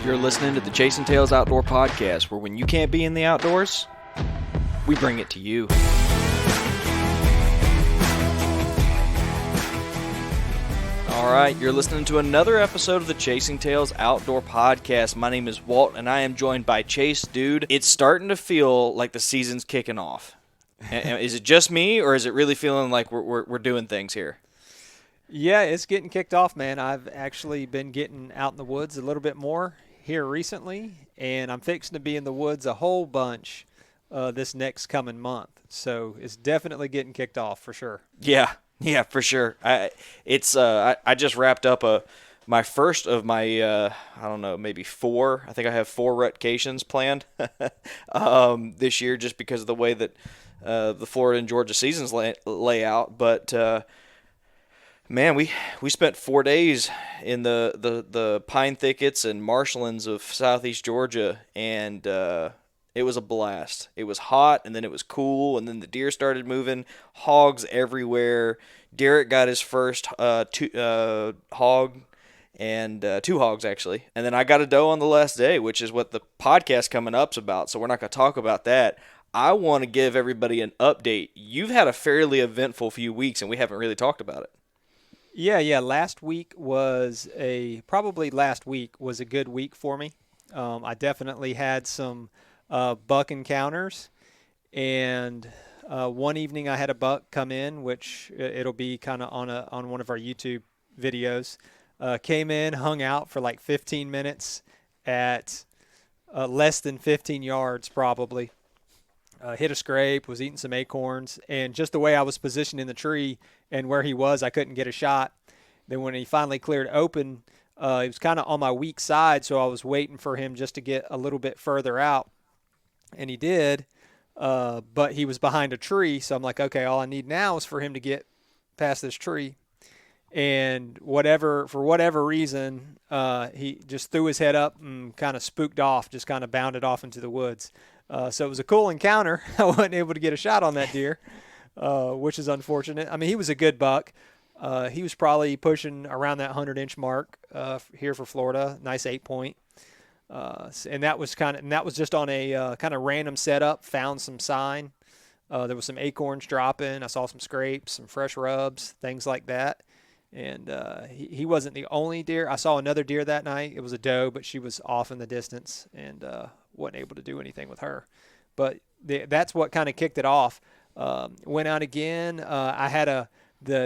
You're listening to the Chasing Tails Outdoor Podcast, where when you can't be in the outdoors, we bring it to you. All right, you're listening to another episode of the Chasing Tails Outdoor Podcast. My name is Walt, and I am joined by Chase. Dude, it's starting to feel like the season's kicking off. Is it just me, or is it really feeling like we're doing things here? Yeah, it's getting kicked off, man. I've actually been getting out in the woods a little bit more here recently, and I'm fixing to be in the woods a whole bunch this next coming month. So it's definitely getting kicked off for sure. Yeah, for sure. I just wrapped up my first of my I don't know, maybe 4. I think I have 4 rutcations planned this year, just because of the way that the Florida and Georgia seasons lay out. But man, we spent 4 days in the pine thickets and marshlands of southeast Georgia, and it was a blast. It was hot, and then it was cool, and then the deer started moving, hogs everywhere. Derek got his first hog, and 2 hogs, actually. And then I got a doe on the last day, which is what the podcast coming up's about, so we're not going to talk about that. I want to give everybody an update. You've had a fairly eventful few weeks, and we haven't really talked about it. Yeah. Last week was a good week for me. I definitely had some buck encounters, and one evening I had a buck come in, which it'll be kind of on one of our YouTube videos. Came in, hung out for like 15 minutes at less than 15 yards probably. Hit a scrape, was eating some acorns, and just the way I was positioned in the tree and where he was, I couldn't get a shot. Then when he finally cleared open, he was kind of on my weak side, so I was waiting for him just to get a little bit further out, and he did, but he was behind a tree, so I'm like, okay, all I need now is for him to get past this tree. And for whatever reason, he just threw his head up and kind of spooked off, just kind of bounded off into the woods. So it was a cool encounter. I wasn't able to get a shot on that deer, which is unfortunate. I mean, he was a good buck. He was probably pushing around that 100-inch mark here for Florida. Nice 8-point. And that was just on a kind of random setup. Found some sign. There was some acorns dropping. I saw some scrapes, some fresh rubs, things like that. And he wasn't the only deer. I saw another deer that night. It was a doe, but she was off in the distance and wasn't able to do anything with her. But that's what kind of kicked it off. Went out again. The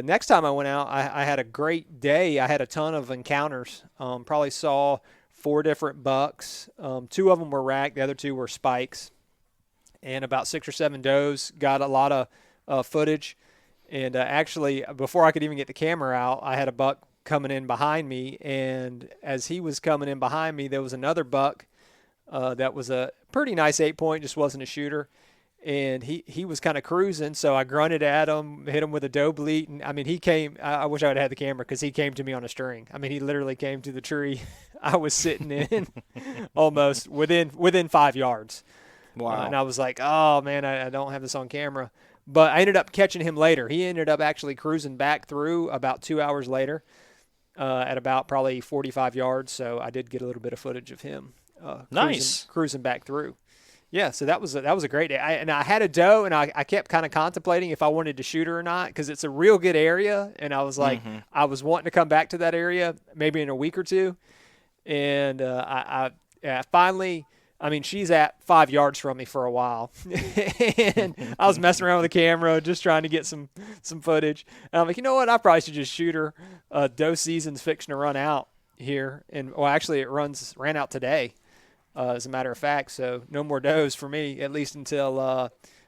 next time I went out, I had a great day. I had a ton of encounters. Probably saw 4 different bucks. 2 of them were rack. The other 2 were spikes. And about 6 or 7 does. Got a lot of footage. And actually, before I could even get the camera out, I had a buck coming in behind me. And as he was coming in behind me, there was another buck that was a pretty nice 8-point, just wasn't a shooter. And he was kind of cruising, so I grunted at him, hit him with a doe bleat. And, I mean, he came – I wish I would have had the camera because he came to me on a string. I mean, he literally came to the tree I was sitting in almost within 5 yards. Wow. And I was like, oh, man, I don't have this on camera. But I ended up catching him later. He ended up actually cruising back through about 2 hours later at about probably 45 yards. So I did get a little bit of footage of him cruising back through. Yeah, so that was a great day. I had a doe, and I kept kind of contemplating if I wanted to shoot her or not because it's a real good area. And I was like, I was wanting to come back to that area maybe in a week or 2. And I finally – I mean, she's at 5 yards from me for a while, and I was messing around with the camera, just trying to get some footage. And I'm like, you know what? I probably should just shoot her. Doe season's fixing to run out here, and well, actually, it ran out today, as a matter of fact. So no more does for me, at least until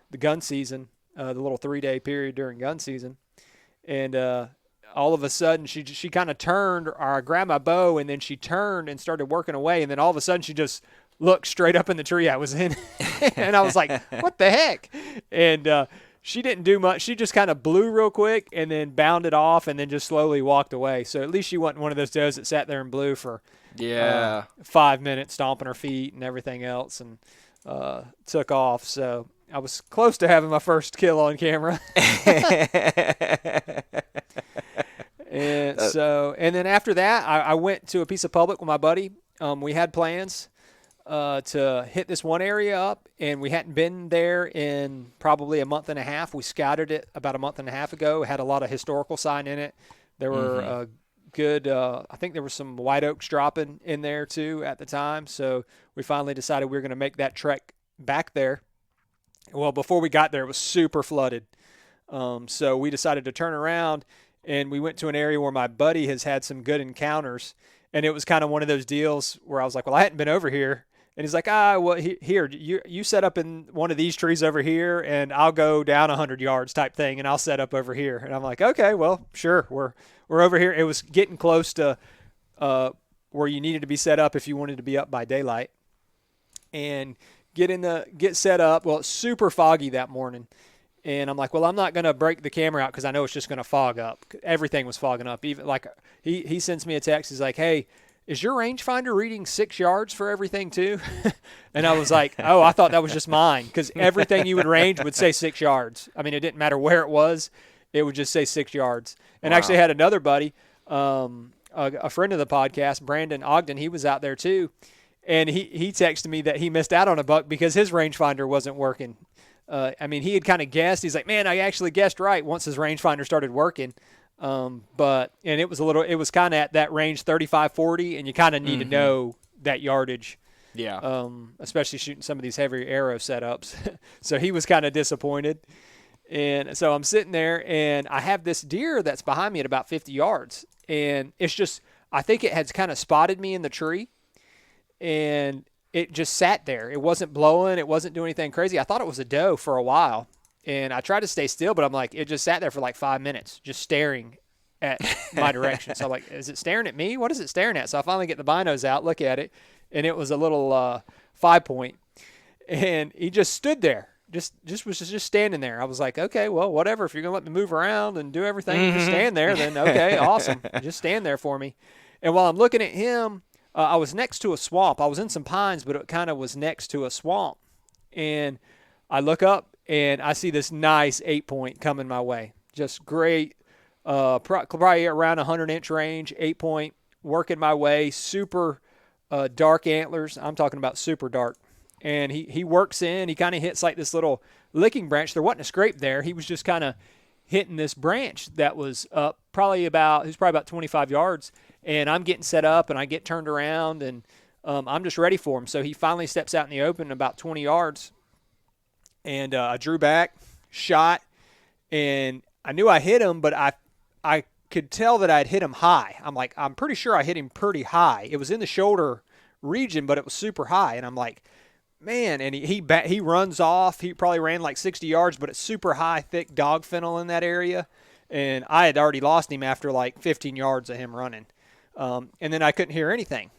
the gun season, the little 3-day period during gun season. And all of a sudden, she kind of turned, or I grabbed my bow, and then she turned and started working away, and then all of a sudden, she just looked straight up in the tree I was in. And I was like, what the heck? And she didn't do much. She just kind of blew real quick and then bounded off and then just slowly walked away. So at least she wasn't one of those does that sat there and blew for 5 minutes, stomping her feet and everything else, and took off. So I was close to having my first kill on camera. And then after that, I went to a piece of public with my buddy, we had plans to hit this one area up, and we hadn't been there in probably a month and a half. We scouted it about a month and a half ago. It had a lot of historical sign in it. There were good, I think there were some white oaks dropping in there too at the time. So we finally decided we were going to make that trek back there. Well, before we got there, it was super flooded. So we decided to turn around, and we went to an area where my buddy has had some good encounters. And it was kind of one of those deals where I was like, well, I hadn't been over here. And he's like, well, here, you set up in one of these trees over here, and I'll go down 100 yards type thing, and I'll set up over here. And I'm like, okay, well, sure, we're over here. It was getting close to where you needed to be set up if you wanted to be up by daylight. And get set up. Well, it's super foggy that morning. And I'm like, well, I'm not going to break the camera out because I know it's just going to fog up. Everything was fogging up. Even like he sends me a text. He's like, hey, is your rangefinder reading 6 yards for everything too? And I was like, oh, I thought that was just mine, because everything you would range would say 6 yards. I mean, it didn't matter where it was. It would just say 6 yards. And Wow. actually had another buddy, a friend of the podcast, Brandon Ogden, he was out there too. And he texted me that he missed out on a buck because his rangefinder wasn't working. I mean, he had kind of guessed. He's like, man, I actually guessed right once his rangefinder started working. And it was kind of at that range 35, 40, and you kind of need to know that yardage. Yeah. Especially shooting some of these heavy arrow setups. So he was kind of disappointed. And so I'm sitting there, and I have this deer that's behind me at about 50 yards. And it's just, I think it had kind of spotted me in the tree, and it just sat there. It wasn't blowing. It wasn't doing anything crazy. I thought it was a doe for a while, and I tried to stay still, but I'm like, it just sat there for like 5 minutes, just staring at my direction. So I'm like, is it staring at me? What is it staring at? So I finally get the binos out, look at it, and it was a little 5-point, and he just stood there, just was just standing there. I was like, okay, well, whatever. If you're gonna let me move around and do everything, just stand there, then okay, awesome. Just stand there for me. And while I'm looking at him, I was next to a swamp. I was in some pines, but it kind of was next to a swamp. And I look up, and I see this nice 8-point coming my way. Just great, probably around 100-inch range, 8-point, working my way, super dark antlers. I'm talking about super dark. And he works in. He kind of hits like this little licking branch. There wasn't a scrape there. He was just kind of hitting this branch that was up it was probably about 25 yards. And I'm getting set up, and I get turned around, and I'm just ready for him. So he finally steps out in the open about 20 yards, and I drew back, shot, and I knew I hit him, but I could tell that I'd hit him high. I'm pretty sure I hit him pretty high. It was in the shoulder region, but it was super high, and I'm like, man, and he runs off. He probably ran like 60 yards, but it's super high, thick dog fennel in that area, and I had already lost him after like 15 yards of him running. And then I couldn't hear anything.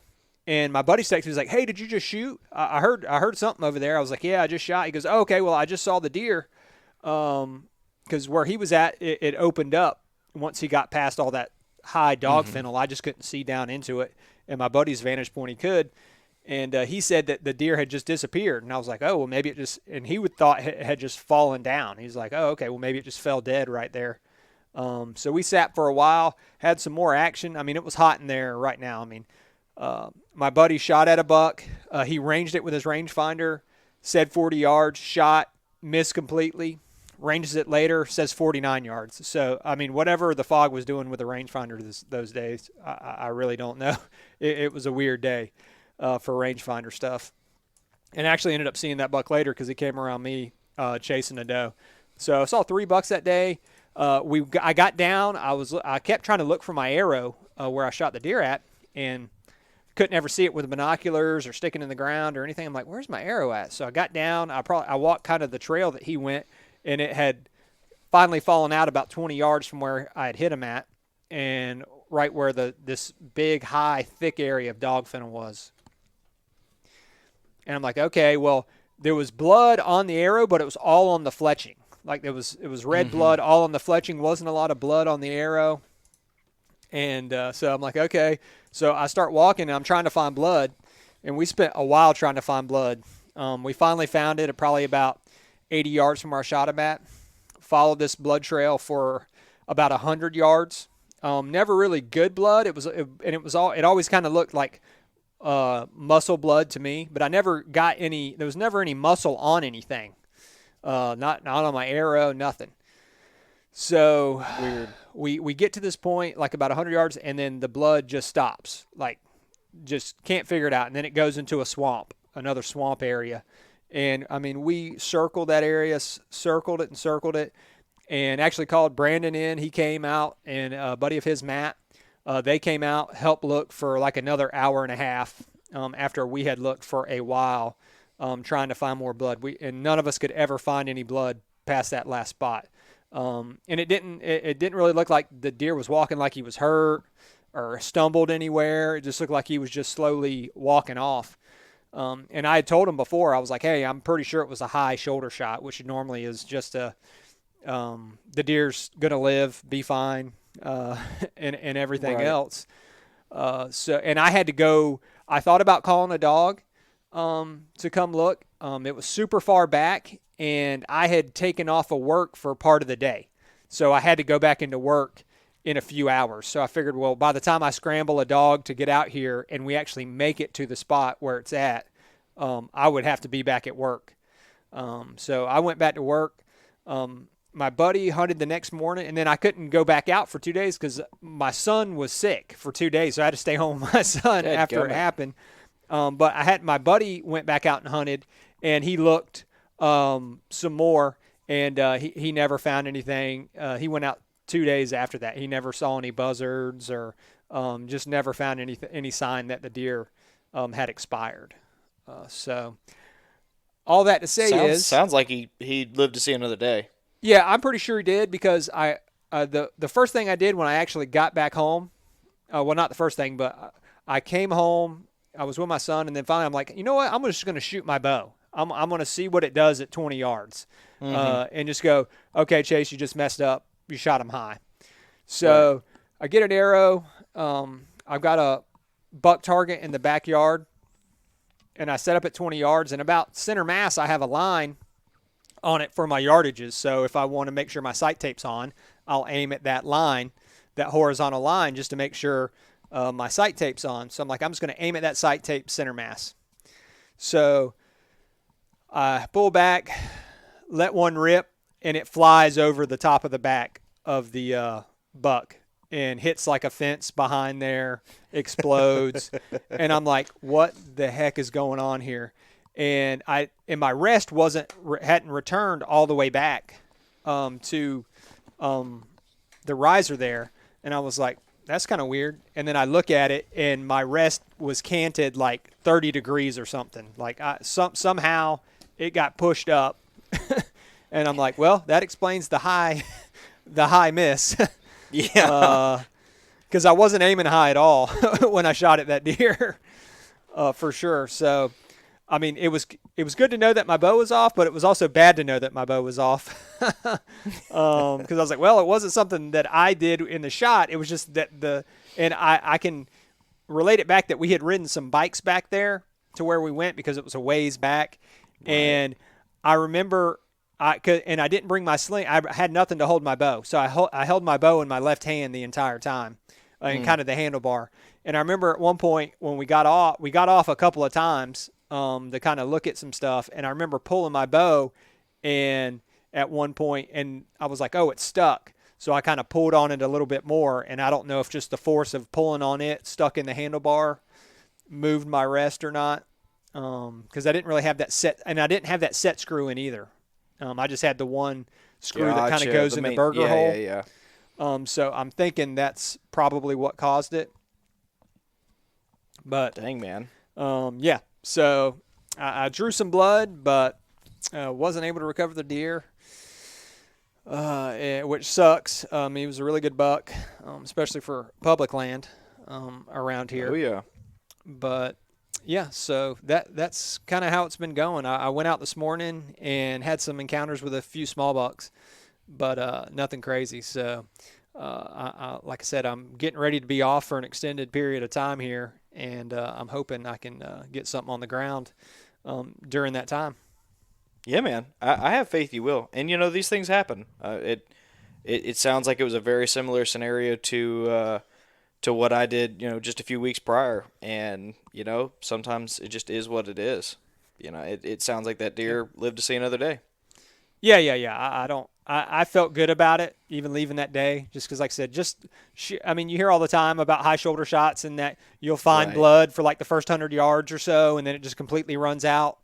And my buddy texted me, he was like, hey, did you just shoot? I heard something over there. I was like, yeah, I just shot. He goes, oh, okay, well, I just saw the deer. Because where he was at, it opened up once he got past all that high dog fennel. I just couldn't see down into it. And my buddy's vantage point, he could. And he said that the deer had just disappeared. And I was like, oh, well, maybe it just – and he thought it had just fallen down. He's like, oh, okay, well, maybe it just fell dead right there. So we sat for a while, had some more action. I mean, it was hot in there right now. I mean, my buddy shot at a buck. He ranged it with his rangefinder, said 40 yards, shot, missed completely, ranges it later, says 49 yards. So, I mean, whatever the fog was doing with the rangefinder those days, I really don't know. It was a weird day for rangefinder stuff. And actually ended up seeing that buck later because he came around me chasing a doe. So I saw 3 bucks that day. I got down. I kept trying to look for my arrow where I shot the deer at, and couldn't ever see it with binoculars or sticking in the ground or anything. I'm like, where's my arrow at? So I got down. I walked kind of the trail that he went, and it had finally fallen out about 20 yards from where I had hit him at, and right where this big, high, thick area of dog fennel was. And I'm like, okay, well, there was blood on the arrow, but it was all on the fletching. Like it was red blood all on the fletching. Wasn't a lot of blood on the arrow. And so I'm like, okay. So I start walking, and I'm trying to find blood. And we spent a while trying to find blood. We finally found it at probably about 80 yards from where I shot him at. Followed this blood trail for about 100 yards. Never really good blood. It always kind of looked like muscle blood to me, but I never got any. There was never any muscle on anything. Not on my arrow, nothing. So Weird. we get to this point, like about 100 yards, and then the blood just stops. Like, just can't figure it out. And then it goes into a swamp, another swamp area. And, I mean, we circled that area, circled it, and actually called Brandon in. He came out, and a buddy of his, Matt, they came out, helped look for like another hour and a half after we had looked for a while, trying to find more blood. And none of us could ever find any blood past that last spot. And it didn't really look like the deer was walking like he was hurt or stumbled anywhere. It just looked like he was just slowly walking off. And I had told him before, I was like, hey, I'm pretty sure it was a high shoulder shot, which normally is just the deer's going to live, be fine, and everything Right. else. And I had to go, I thought about calling a dog to come look. It was super far back, and I had taken off of work for part of the day. So I had to go back into work in a few hours. So I figured, well, by the time I scramble a dog to get out here and we actually make it to the spot where it's at, I would have to be back at work. So I went back to work. My buddy hunted the next morning, and then I couldn't go back out for 2 days because my son was sick for 2 days. So I had to stay home with my son after it happened. But my buddy went back out and hunted, and he looked some more, and he never found anything. He went out 2 days after that. He never saw any buzzards or just never found any sign that the deer had expired. So all that to say Sounds like he lived to see another day. yeah, I'm pretty sure he did because the first thing I did when I actually got back home, well, not the first thing, but I came home. I was with my son, and then finally I'm like, you know what? I'm just going to shoot my bow. I'm going to see what it does at 20 yards, and just go, okay, Chase, you just messed up. You shot him high. So Right. I get an arrow. I've got a buck target in the backyard, and I set up at 20 yards. And about center mass, I have a line on it for my yardages. So if I want to make sure my sight tape's on, I'll aim at that line, that horizontal line, just to make sure my sight tape's on. So I'm just going to aim at that sight tape center mass. So I pull back, let one rip, and it flies over the top of the back of the buck and hits like a fence behind there, explodes. And I'm like, what the heck is going on here? And my rest hadn't returned all the way back to the riser there. And I was like, that's kind of weird. And then I look at it, and my rest was canted like 30 degrees or something. Like somehow it got pushed up. And I'm like, well, that explains the high miss. Yeah. Because I wasn't aiming high at all when I shot at that deer, for sure. So, I mean, it was good to know that my bow was off, but it was also bad to know that my bow was off. Because I was like, well, it wasn't something that I did in the shot. It was just that and I can relate it back that we had ridden some bikes back there to where we went because it was a ways back. Right. And I remember I didn't bring my sling. I had nothing to hold my bow. So I held my bow in my left hand the entire time and kind of the handlebar. And I remember at one point when we got off a couple of times to kind of look at some stuff. And I remember pulling my bow and at one point, and I was like, oh, it's stuck. So I kind of pulled on it a little bit more. And I don't know if just the force of pulling on it stuck in the handlebar moved my rest or not. Because I didn't really have that set, and I didn't have that set screw in either. I just had the one screw that kind of goes in the burger hole. Yeah. So I'm thinking that's probably what caused it. But Dang, man. yeah. So I drew some blood, but wasn't able to recover the deer, which sucks. He was a really good buck, especially for public land around here. Oh yeah. But yeah, so that's kind of how it's been going. I went out this morning and had some encounters with a few small bucks, but nothing crazy. So, like I said, I'm getting ready to be off for an extended period of time here, and I'm hoping I can get something on the ground during that time. Yeah, man. I have faith you will. And these things happen. It sounds like it was a very similar scenario to to what I did, just a few weeks prior. And, sometimes it just is what it is. It sounds like that deer lived to see another day. Yeah. I don't. I felt good about it, even leaving that day, just because, like I said, you hear all the time about high shoulder shots and that you'll find Right. blood for like the first 100 yards or so, and then it just completely runs out,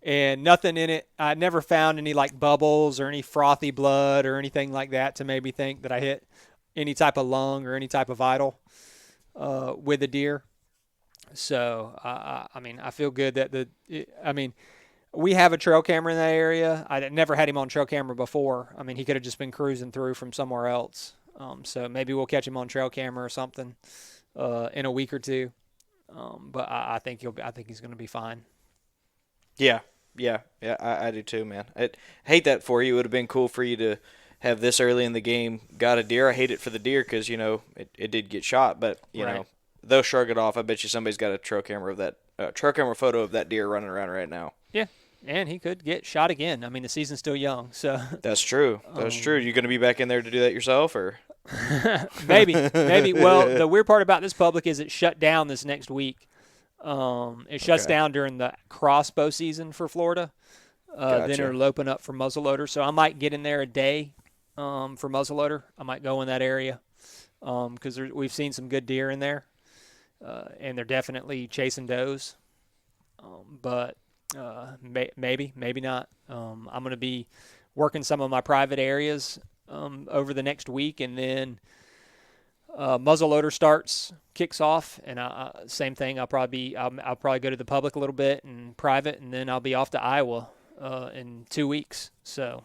and nothing in it. I never found any like bubbles or any frothy blood or anything like that to make me think that I hit any type of lung or any type of vital with a deer. So, I feel good that we have a trail camera in that area. I never had him on trail camera before. I mean, he could have just been cruising through from somewhere else. So maybe we'll catch him on trail camera or something in a week or two. But I think he's going to be fine. Yeah. I do too, man. I hate that for you. It would have been cool for you to have this early in the game got a deer. I hate it for the deer because it did get shot, but Right. they'll shrug it off. I bet you somebody's got a trail camera photo of that deer running around right now. Yeah, and he could get shot again. I mean, the season's still young, so That's true. That's true. You going to be back in there to do that yourself, or? maybe. Well, the weird part about this public is it shut down this next week. It shuts Okay. down during the crossbow season for Florida. Then Gotcha. it'll open up for muzzleloader. So I might get in there a day for muzzleloader. I might go in that area because we've seen some good deer in there, and they're definitely chasing does. But maybe not. I'm going to be working some of my private areas over the next week, and then muzzleloader kicks off, and same thing. I'll probably go to the public a little bit and private, and then I'll be off to Iowa in 2 weeks. So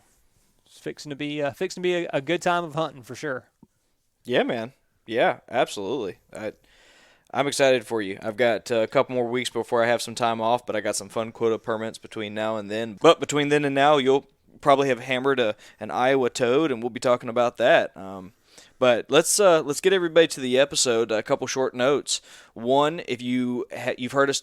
it's fixing to be a good time of hunting for sure. Yeah, man. Yeah, absolutely. I'm excited for you. I've got a couple more weeks before I have some time off, but I got some fun quota permits between now and then. But between then and now, you'll probably have hammered an Iowa toad, and we'll be talking about that. But let's get everybody to the episode. A couple short notes. One, if you've heard us.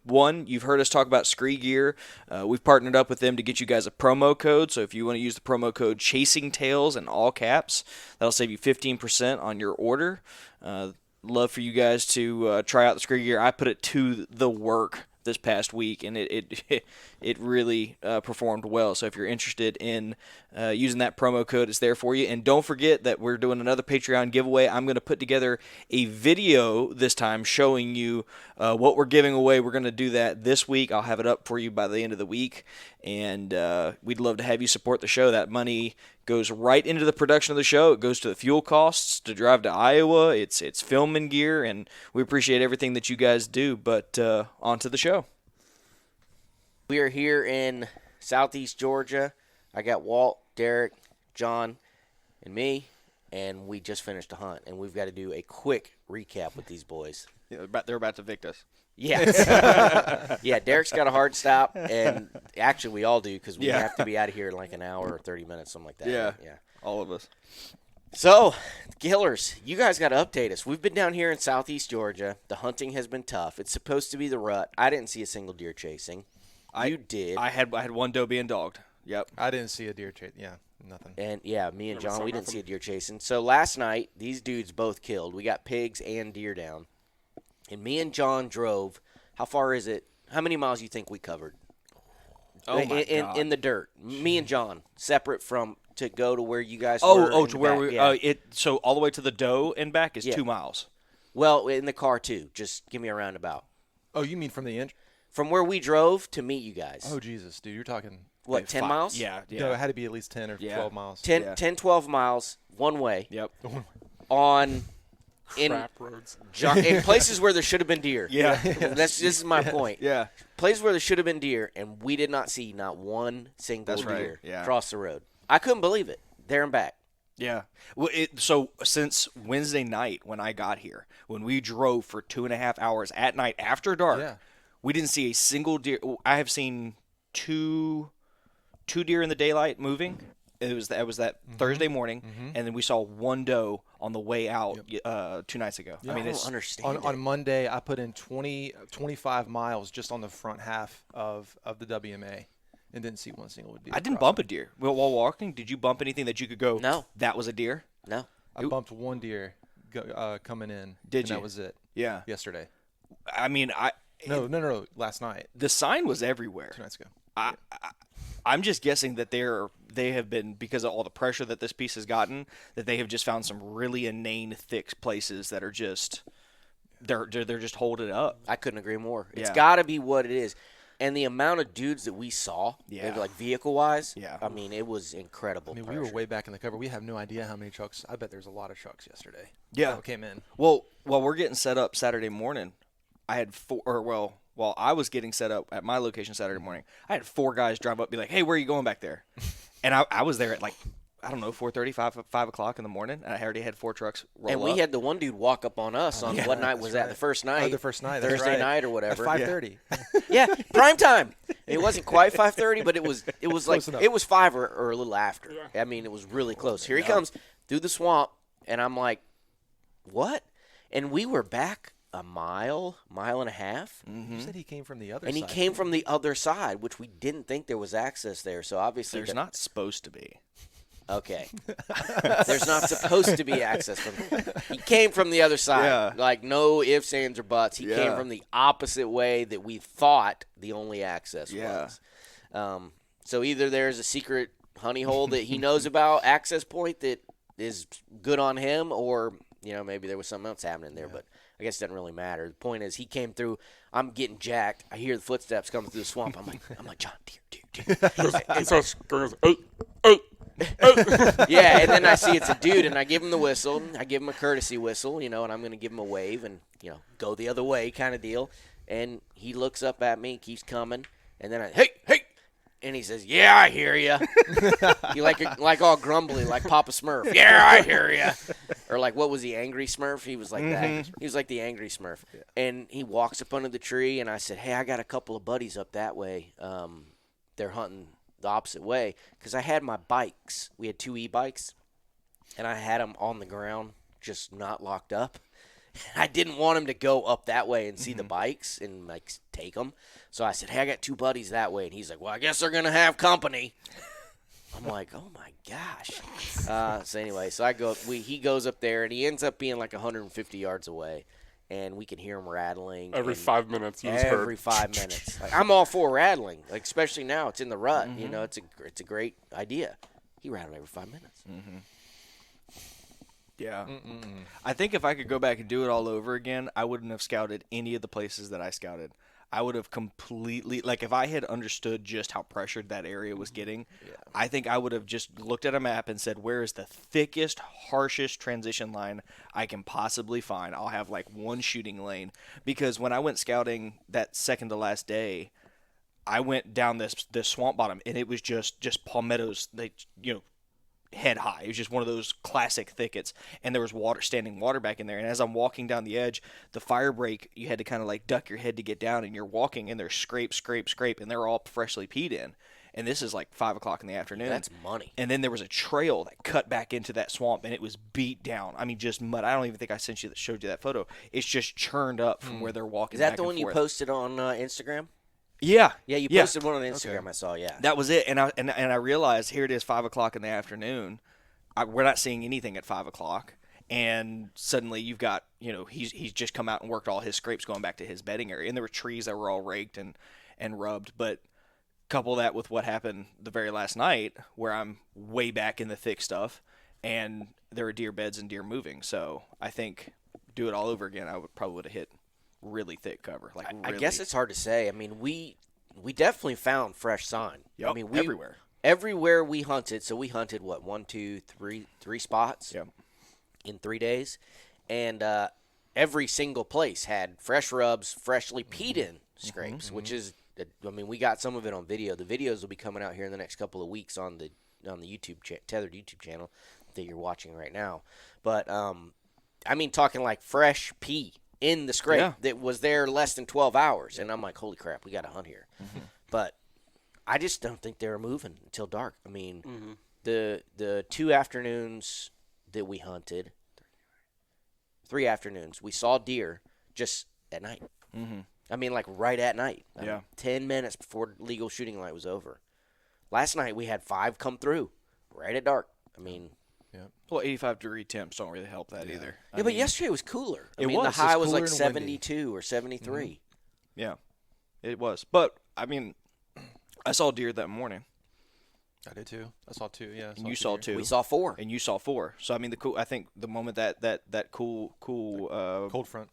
You've heard us talk about Scree Gear. We've partnered up with them to get you guys a promo code. So if you want to use the promo code Chasing Tails in all caps, that'll save you 15% on your order. Love for you guys to try out the Scree Gear. I put it to the work this past week, and it really performed well. So if you're interested in using that promo code, it's there for you. And don't forget that we're doing another Patreon giveaway. I'm going to put together a video this time showing you what we're giving away. We're going to do that this week. I'll have it up for you by the end of the week, and we'd love to have you support the show. That money goes right into the production of the show. It goes to the fuel costs to drive to Iowa. It's filming gear, and we appreciate everything that you guys do. But on to the show. We are here in southeast Georgia. I got Walt, Derek, John, and me, and we just finished a hunt, and we've got to do a quick recap with these boys. Yeah, they're about to evict us. Yes. Yeah, Derek's got a hard stop, and actually we all do because we have to be out of here in like an hour or 30 minutes, something like that. Yeah. Yeah. All of us. So, Killers, you guys got to update us. We've been down here in southeast Georgia. The hunting has been tough. It's supposed to be the rut. I didn't see a single deer chasing. You did. I had one doe being dogged. Yep. I didn't see a deer chase. Yeah, nothing. And, yeah, me and John, we didn't see a deer chasing. So, last night, these dudes both killed. We got pigs and deer down. And me and John drove. How far is it? How many miles do you think we covered? Oh, my God. In the dirt. Me and John, separate from to go to where you guys were. Oh, in to the where back. we Yeah. so all the way to the doe and back is Yeah. 2 miles. Well, in the car, too. Just give me a roundabout. Oh, you mean from the end? From where we drove to meet you guys. Oh, Jesus, dude, you're talking. What, Like 10 5 miles? Yeah. No, it had to be at least 10 or Yeah. 12 miles. 10, 12 miles one way Yep. on in Crap roads. in places where there should have been deer. Yeah. This is my point. Yeah. Places where there should have been deer, and we did not see not one single That's right, deer yeah. cross the road. I couldn't believe it. There and back. Yeah. Well, so since Wednesday night when I got here, when we drove for 2.5 hours at night after dark, Yeah. we didn't see a single deer. I have seen two deer in the daylight moving. It was that Thursday morning, and then we saw one doe on the way out 2 nights ago. I mean, I it's don't understand On it. Monday, I put in 25 miles just on the front half of the WMA and didn't see one single deer. I didn't bump a deer while walking. Did you bump anything that you could go? No. That was a deer. No. I bumped one deer coming in. Did and you? That was it. Yeah. Yesterday. I mean, No. Last night. the sign was everywhere. 2 nights ago. I'm just guessing that they have been, because of all the pressure that this piece has gotten, that they have just found some really inane thick places that are just they're just holding up. I couldn't agree more. It's Yeah. got to be what it is. And the amount of dudes that we saw, Yeah. like vehicle-wise, Yeah. I mean, it was incredible. I mean, we were way back in the cover. We have no idea how many trucks. I bet there's a lot of trucks yesterday. Yeah. That came in. Well, while we're getting set up Saturday morning, I had while I was getting set up at my location Saturday morning, I had 4 guys drive up, be like, "Hey, where are you going back there?" And I was there at like, I don't know, 4:30, 5 o'clock in the morning, and I already had 4 trucks roll And we up. had the one dude walk up on us on what night was that? The first night? The first night. That's Thursday right. night or whatever. At 5:30. Yeah, prime time. It wasn't quite 5:30, but it was like Close enough. it was 5 or a little after. I mean, it was really close. Here he comes through the swamp, and I'm like, "What?" And we were back a mile and a half. You said he came from the other And he side. came from the other side, which we didn't think there was access there. So obviously, There's not supposed to be. Okay. There's not supposed to be access from. He came from the other side. Yeah. Like no ifs, ands, or buts. He came Yeah. from the opposite way that we thought the only access Yeah. was. So either there's a secret honey hole that he knows about, access point that is good on him, or maybe there was something else happening there. But I guess it doesn't really matter. The point is, he came through. I'm getting jacked. I hear the footsteps coming through the swamp. I'm like, John, deer. Yeah, and then I see it's a dude, and I give him the whistle. I give him a courtesy whistle, and I'm going to give him a wave and, go the other way kind of deal. And he looks up at me, keeps coming, and then hey, and he says, "Yeah, I hear you." He like all grumbly, like Papa Smurf. "Yeah, I hear you." Or like, what was he, Angry Smurf? He was like that. He was like the Angry Smurf. Yeah. And he walks up under the tree, and I said, "Hey, I got a couple of buddies up that way. They're hunting the opposite way," because I had my bikes. We had 2 e-bikes, and I had them on the ground, just not locked up. I didn't want him to go up that way and see the bikes and like take them. So I said, "Hey, I got 2 buddies that way," and he's like, "Well, I guess they're gonna have company." I'm like, "Oh my gosh!" So anyway, so he goes up there, and he ends up being like 150 yards away. And we can hear him rattling. Every 5 minutes, you just heard. Every 5 minutes. Like, I'm all for rattling, like especially now. It's in the rut. It's a great idea. He rattled every 5 minutes. Yeah. I think if I could go back and do it all over again, I wouldn't have scouted any of the places that I scouted. I would have completely, like if I had understood just how pressured that area was getting, I think I would have just looked at a map and said, where is the thickest, harshest transition line I can possibly find? I'll have like one shooting lane. Because when I went scouting that second to last day, I went down this swamp bottom, and it was just palmettos, head high. It was just one of those classic thickets, and there was standing water back in there. And as I'm walking down the edge, the fire break, you had to kind of like duck your head to get down, and you're walking, and there's scrape, and they're all freshly peed in. And this is like 5 o'clock in the afternoon. That's money. And then there was a trail that cut back into that swamp, and it was beat down. I mean, just mud. I don't even think I showed you that photo. It's just churned up from where they're walking. Is that back the and one you forth. posted on Instagram? Yeah. Yeah, you posted one on Instagram. I saw. Yeah. That was it, and I realized here it is 5 o'clock in the afternoon. We're not seeing anything at 5 o'clock, and suddenly you've got he's just come out and worked all his scrapes going back to his bedding area, and there were trees that were all raked and rubbed. But couple that with what happened the very last night, where I'm way back in the thick stuff, and there are deer beds and deer moving. So I think do it all over again, I would have hit really thick cover. Like I really. guess it's hard to say. I mean, we definitely found fresh sign. Yep, I mean, everywhere we hunted. So we hunted what 3 spots in 3 days, and every single place had fresh rubs, freshly peed in scrapes, which is. I mean, we got some of it on video. The videos will be coming out here in the next couple of weeks on the YouTube Tethered YouTube channel that you're watching right now. But I mean, talking like fresh pee in the scrape that was there less than 12 hours, and I'm like, holy crap, we got to hunt here. But I just don't think they were moving until dark. I mean, the 2 afternoons that we hunted, 3 afternoons, we saw deer just at night. I mean, like right at night. 10 minutes before legal shooting light was over. Last night we had 5 come through right at dark. I mean, Well, 85-degree temps don't really help that either. Yeah, but yesterday was cooler. I It mean, was. the It's high was cooler like and windy. 72 or 73. Yeah, it was. But I mean, I saw deer that morning, I did too. I saw 2. Yeah. and you saw deer. 2. We saw 4. And you saw 4. So I mean, I think the moment that cool Cold front.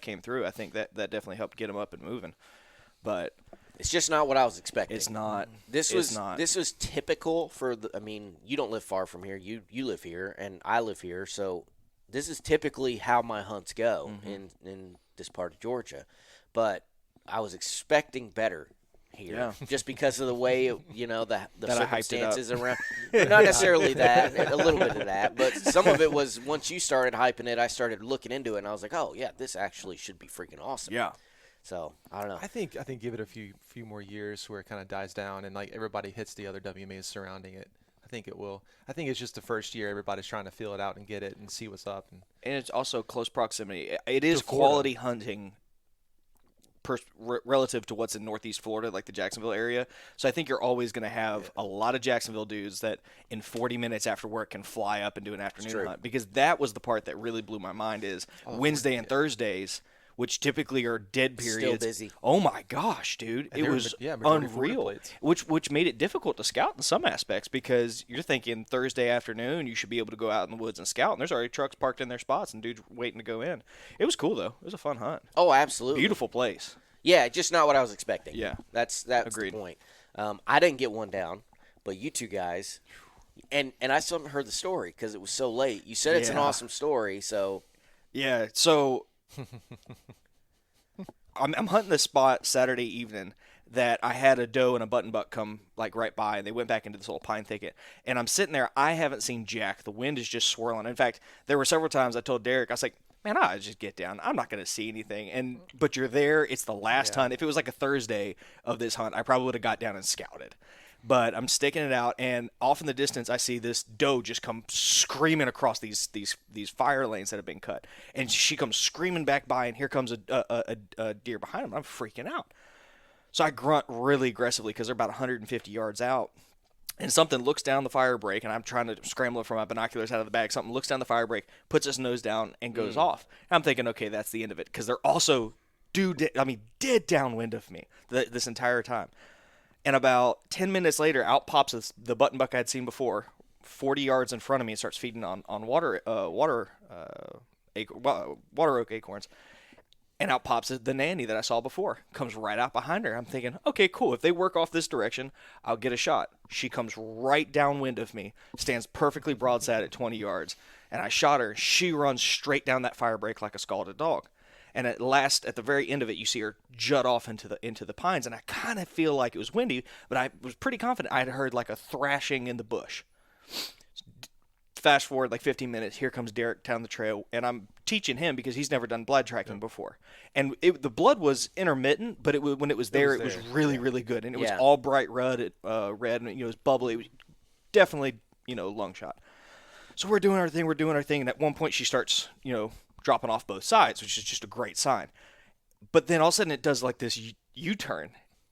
came through, I think that definitely helped get them up and moving. But It's just not what I was expecting. it's not. This it's was not. this was typical for the. I mean, you don't live far from here. You live here, and I live here. So this is typically how my hunts go in this part of Georgia. But I was expecting better here, Yeah. just because of the way the That I hyped it up. circumstances around. Not necessarily that, a little bit of that, but some of it was once you started hyping it, I started looking into it, and I was like, oh yeah, this actually should be freaking awesome. Yeah. So I don't know. I think give it a few more years where it kind of dies down and like everybody hits the other WMAs surrounding it. I think it will. I think it's just the first year everybody's trying to feel it out and get it and see what's up. And it's also close proximity. It is To Florida. quality hunting relative to what's in Northeast Florida, like the Jacksonville area. So I think you're always going to have a lot of Jacksonville dudes that in 40 minutes after work can fly up and do an afternoon hunt. Because that was the part that really blew my mind is Wednesday and Thursdays, which typically are dead periods. Still busy. Oh my gosh, dude. And It they were was majority Florida unreal. plates. Which made it difficult to scout in some aspects because you're thinking Thursday afternoon you should be able to go out in the woods and scout, and there's already trucks parked in their spots and dudes waiting to go in. It was cool though. It was a fun hunt. Oh, absolutely. Beautiful place. Yeah, just not what I was expecting. Yeah. That's Agreed. the point. I didn't get one down, but you two guys, and I still haven't heard the story because it was so late. You said it's an Yeah. awesome story, so Yeah, so I'm hunting this spot Saturday evening that I had a doe and a button buck come like right by, and they went back into this little pine thicket. And I'm sitting there. I haven't seen jack. The wind is just swirling. In fact, there were several times I told Derek, I was like, man, I just get down. I'm not going to see anything. But you're there. It's the last hunt. If it was like a Thursday of this hunt, I probably would have got down and scouted. But I'm sticking it out, and off in the distance, I see this doe just come screaming across these fire lanes that have been cut, and she comes screaming back by, and here comes a deer behind him. I'm freaking out, so I grunt really aggressively because they're about 150 yards out, and something looks down the fire break, and I'm trying to scramble it from my binoculars out of the bag. Something looks down the fire break, puts its nose down, and goes off. And I'm thinking, okay, that's the end of it, because they're also dead downwind of me this entire time. And about 10 minutes later, out pops the button buck I'd seen before, 40 yards in front of me, and starts feeding on water oak acorns. And out pops the nanny that I saw before. Comes right out behind her. I'm thinking, okay, cool. If they work off this direction, I'll get a shot. She comes right downwind of me, stands perfectly broadside at 20 yards. And I shot her. She runs straight down that fire break like a scalded dog. And at the very end of it, you see her jut off into the pines, and I kind of feel like it was windy, but I was pretty confident I had heard like a thrashing in the bush. Fast forward like 15 minutes, here comes Derek down the trail, and I'm teaching him because he's never done blood tracking before. And the blood was intermittent, but when it was there, it was really, really good, and it was all bright red, and it was bubbly. It was definitely lung shot. So we're doing our thing, and at one point she starts dropping off both sides, which is just a great sign. But then all of a sudden it does like this U-turn,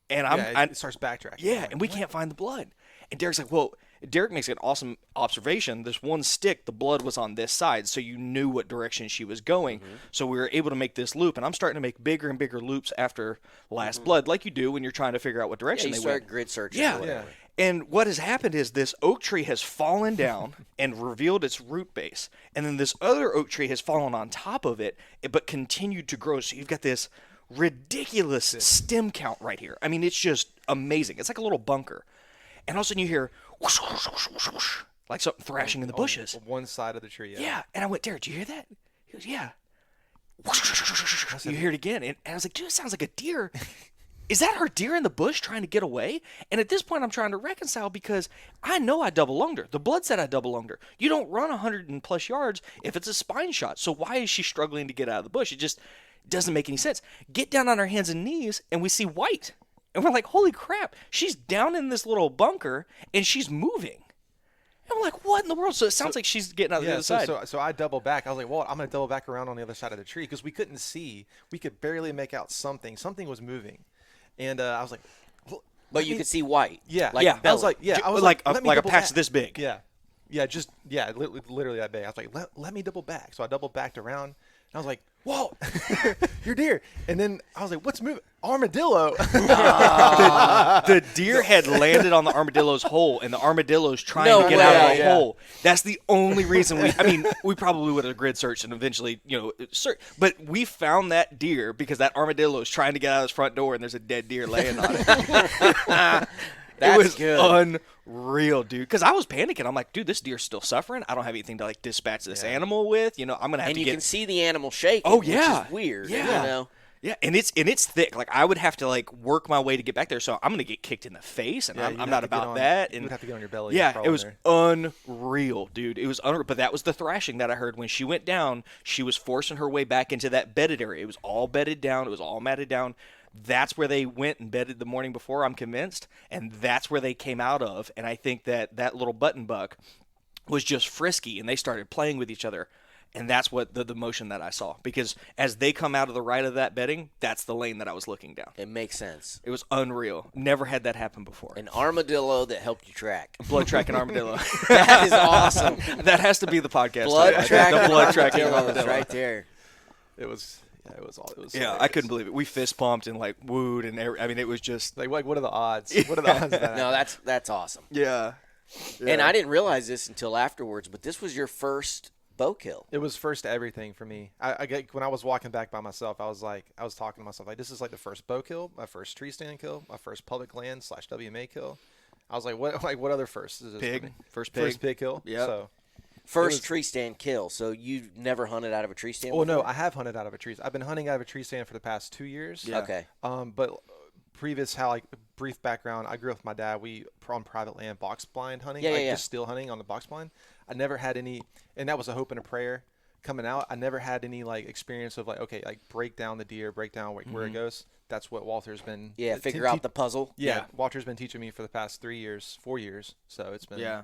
and it starts backtracking. Yeah, and we can't find the blood. And Derek's like, well, Derek makes an awesome observation. This one stick, the blood was on this side, so you knew what direction she was going. So we were able to make this loop, and I'm starting to make bigger and bigger loops after last blood, like you do when you're trying to figure out what direction you they start went. grid searching. Yeah. Or whatever. And what has happened is this oak tree has fallen down and revealed its root base. And then this other oak tree has fallen on top of it, but continued to grow. So you've got this ridiculous stem count right here. I mean, it's just amazing. It's like a little bunker. And all of a sudden you hear whoosh, whoosh, whoosh, whoosh, whoosh, like something thrashing in the bushes. On one side of the tree. Yeah. And I went, Derek, did you hear that? He goes, yeah. Whoosh, whoosh, whoosh, whoosh, whoosh. You hear it again. And I was like, dude, it sounds like a deer. Is that her deer in the bush trying to get away? And at this point, I'm trying to reconcile because I know I double lunged her. The blood said I double lunged her. You don't run 100 and plus yards if it's a spine shot. So why is she struggling to get out of the bush? It just doesn't make any sense. Get down on her hands and knees, and we see white. And we're like, holy crap. She's down in this little bunker, and she's moving. And I'm like, what in the world? So it sounds like she's getting out the other side. So I double back. I was like, well, I'm going to double back around on the other side of the tree because we couldn't see. We could barely make out something. Something was moving. And I was like, But you could see white. yeah. Like yeah. belly. I was like, like let me a double patch back. this big. Yeah. literally that big. I was like, let me double back. So I double backed around, and I was like, Walt, your deer. And then I was like, what's moving? Armadillo. The deer had landed on the armadillo's hole, and the armadillo's trying No to get way. out of the Yeah. hole. That's the only reason we probably would have grid searched and eventually, search. But we found that deer because that armadillo is trying to get out of his front door, and there's a dead deer laying on it. That's it was good. unreal, dude. Because I was panicking. I'm like, dude, this deer's still suffering. I don't have anything to like dispatch this animal with. I'm gonna have And to you get. can see the animal shaking. Oh, yeah. Which is weird. Yeah. Yeah, and it's thick. Like I would have to like work my way to get back there, so I'm gonna get kicked in the face, and Yeah, I'm you'd not have to get about on- that. You And would have to get on your belly. yeah, crawl it in was there. unreal, dude. It was unreal. But that was the thrashing that I heard when she went down. She was forcing her way back into that bedded area. It was all bedded down. It was all matted down. That's where they went and bedded the morning before, I'm convinced, and that's where they came out of. And I think that little button buck was just frisky, and they started playing with each other. And that's what the motion that I saw. Because as they come out of the right of that bedding, that's the lane that I was looking down. It makes sense. It was unreal. Never had that happen before. An armadillo that helped you track. Blood tracking armadillo. That is awesome. That has to be the podcast. Blood title. tracking The blood tracking armadillos armadillo. right there. It was. Yeah, it was all. It was. Yeah, hilarious. I couldn't believe it. We fist pumped and like wooed and it was just Like, what are the odds? What are the odds? Of that No, that's awesome. yeah. And I didn't realize this until afterwards, but this was your first bow kill. It was first to everything for me. When I was walking back by myself, I was talking to myself like, this is like the first bow kill, my first tree stand kill, my first public land / WMA kill. I was like, what other firsts is this? for Pig. me? First pig. First pig kill. Yep. So, First tree stand kill. So you've never hunted out of a tree stand well, no, before? I have hunted out of a tree. I've been hunting out of a tree stand for the past 2 years. Yeah. Okay. But brief background, I grew up with my dad. We on private land box blind hunting, just still hunting on the box blind. I never had any, and that was a hope and a prayer coming out. I never had any like experience of like, okay, like break down the deer, break down where it goes. That's what Walter's been. Figure out the puzzle. Yeah, Walter's been teaching me for the past 4 years. So it's been. Yeah.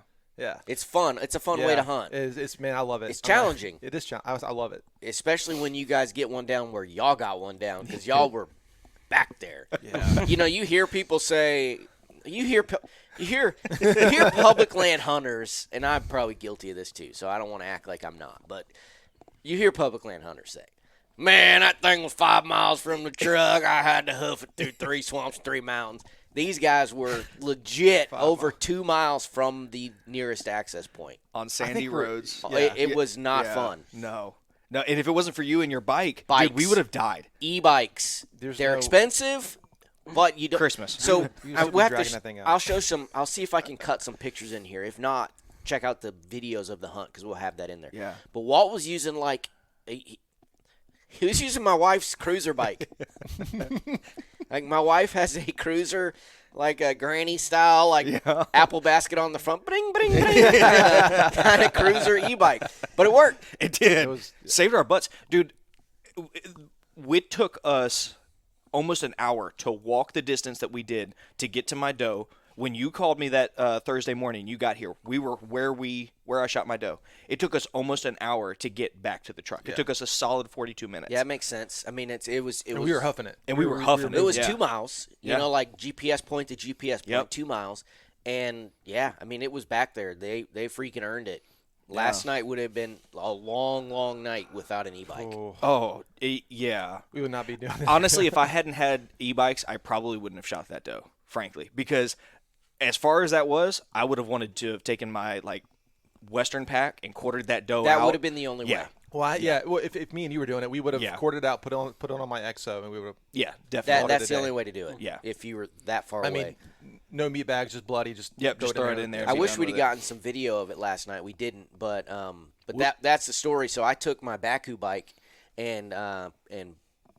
It's fun. It's a fun way to hunt. It's man, I love it. It's challenging. It is. I love it. Especially when you guys get one down where y'all got one down because y'all were back there. Yeah. You hear people say, you hear public land hunters, and I'm probably guilty of this too, so I don't want to act like I'm not, but you hear public land hunters say, man, that thing was 5 miles from the truck. I had to hoof it through 3 swamps, 3 mountains. These guys were legit over 2 miles from the nearest access point. On sandy roads. It was not fun. No, and if it wasn't for you and your bike, Bikes. dude, we would have died. E-bikes, they're expensive, but you don't. Christmas. So You I just will be have dragging to. that thing out. I'll show some. I'll see if I can cut some pictures in here. If not, check out the videos of the hunt because we'll have that in there. Yeah. But Walt was using he was using my wife's cruiser bike. Like my wife has a cruiser, like a granny style, like apple basket on the front, bring, bring, bring, kind of cruiser e-bike. But it worked. It did. Saved our butts. Dude, it took us almost an hour to walk the distance that we did to get to my doe. When you called me that Thursday morning, you got here. We were where I shot my doe. It took us almost an hour to get back to the truck. It took us a solid 42 minutes. Yeah, it makes sense. I mean, it was. And we were huffing it. And we were huffing it. It was Yeah. 2 miles, like GPS point to GPS point, Yep. 2 miles. And, I mean, it was back there. They freaking earned it. Last night would have been a long, long night without an e-bike. Yeah. We would not be doing it. Honestly, if I hadn't had e-bikes, I probably wouldn't have shot that doe, frankly. Because as far as that was, I would have wanted to have taken my, Western pack and quartered that doe out. That would have been the only way. Well, Well, if me and you were doing it, we would have quartered out, put it on my XO, and we would have. Yeah, definitely. That's the only way to do it. Yeah. If you were that far I away. mean, no meat bags, just bloody. Just just throw it in there. I if you wish done we'd with have it. gotten some video of it last night. We didn't, but that's the story. So I took my Baku bike and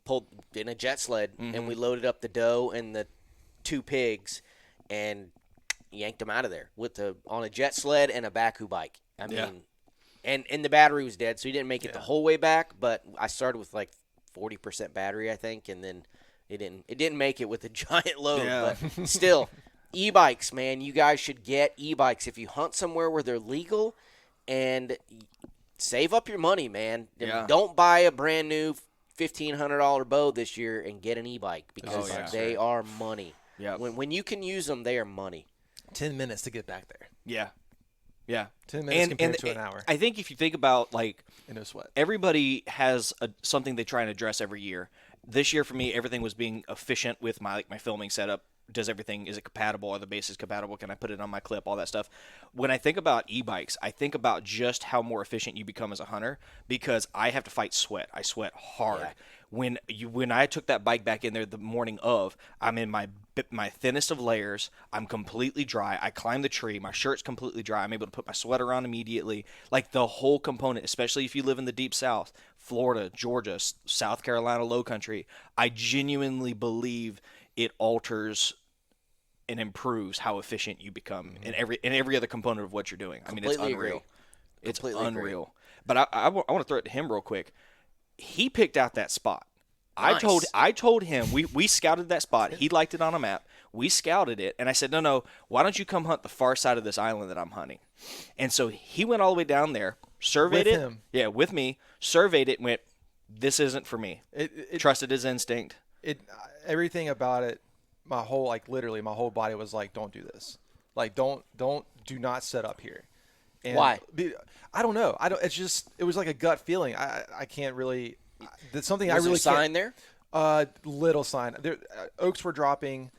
pulled in a jet sled, and we loaded up the doe and the 2 pigs, and yanked them out of there on a jet sled and a Baku bike. I mean, and the battery was dead, so he didn't make it the whole way back. But I started with 40% battery, I think, and then it didn't make it with a giant load. Yeah. But still, e-bikes, man, you guys should get e-bikes if you hunt somewhere where they're legal, and save up your money, man. Yeah. Don't buy a brand new $1,500 bow this year and get an e-bike because they are money. Yeah. When you can use them, they are money. 10 minutes to get back there. Yeah. Yeah. 10 minutes compared to an hour. I think if you think about, like, and no sweat. everybody has something they try and address every year. This year for me, everything was being efficient with my filming setup. Is it compatible? Are the bases compatible? Can I put it on my clip? All that stuff. When I think about e-bikes, I think about just how more efficient you become as a hunter, because I have to fight sweat. I sweat hard. Yeah. When I took that bike back in there the morning of, I'm in my thinnest of layers. I'm completely dry. I climb the tree. My shirt's completely dry. I'm able to put my sweater on immediately. Like, the whole component, especially if you live in the deep South, Florida, Georgia, South Carolina, low country, I genuinely believe it alters and improves how efficient you become in every other component of what you're doing. I mean, it's unreal. It's unreal. But I want to throw it to him real quick. He picked out that spot. Nice. I told him we scouted that spot. He liked it on a map. We scouted it, and I said, no, why don't you come hunt the far side of this island that I'm hunting? And so he went all the way down there, surveyed it. Him. Yeah, with me, surveyed it, and went, this isn't for me. Trusted his instinct. Everything about it, literally my whole body was like, don't do this. Like, do not set up here. And why? I don't know. It was like a gut feeling. I can't really. That's something I really can't. Sign there? Little sign. There, oaks were dropping.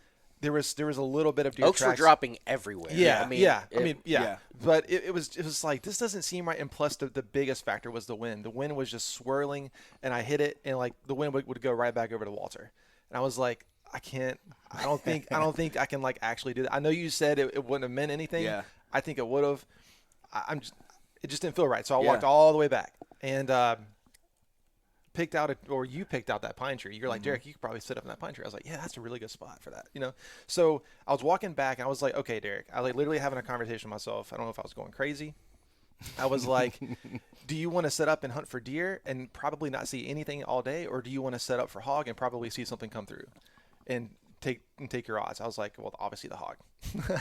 There was a little bit of deer oaks tracks. Were dropping everywhere. Yeah, yeah. But it was like, this doesn't seem right. And plus, the biggest factor was the wind. The wind was just swirling, and I hit it, and like the wind would go right back over to Walter. And I was like, I don't think I can like actually do that. I know you said it wouldn't have meant anything. Yeah. I think it would have. It just didn't feel right. So I walked all the way back and you picked out that pine tree. You're like, Derek, you could probably sit up in that pine tree. I was like, yeah, that's a really good spot for that. So I was walking back and I was like, okay, Derek, I like literally having a conversation with myself. I don't know if I was going crazy. I was like, do you want to set up and hunt for deer and probably not see anything all day? Or do you want to set up for hog and probably see something come through and take your odds? I was like, well, obviously the hog.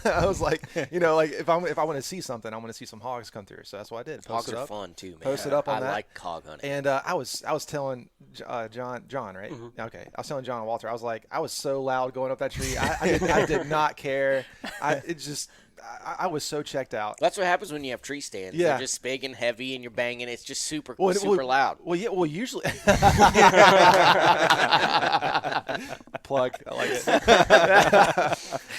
I was like, like if I want to see something, I want to see some hogs come through. So that's what I did. Hogs are fun too, man. Posted up on that. I like hog hunting. And I was telling John, right? Mm-hmm. Okay. I was telling John and Walter, I was like, I was so loud going up that tree. I did not care. I was so checked out. That's what happens when you have tree stands. Yeah. They're just big and heavy, and you're banging. It's just super loud. Well, yeah. Well, usually. Plug. I like it.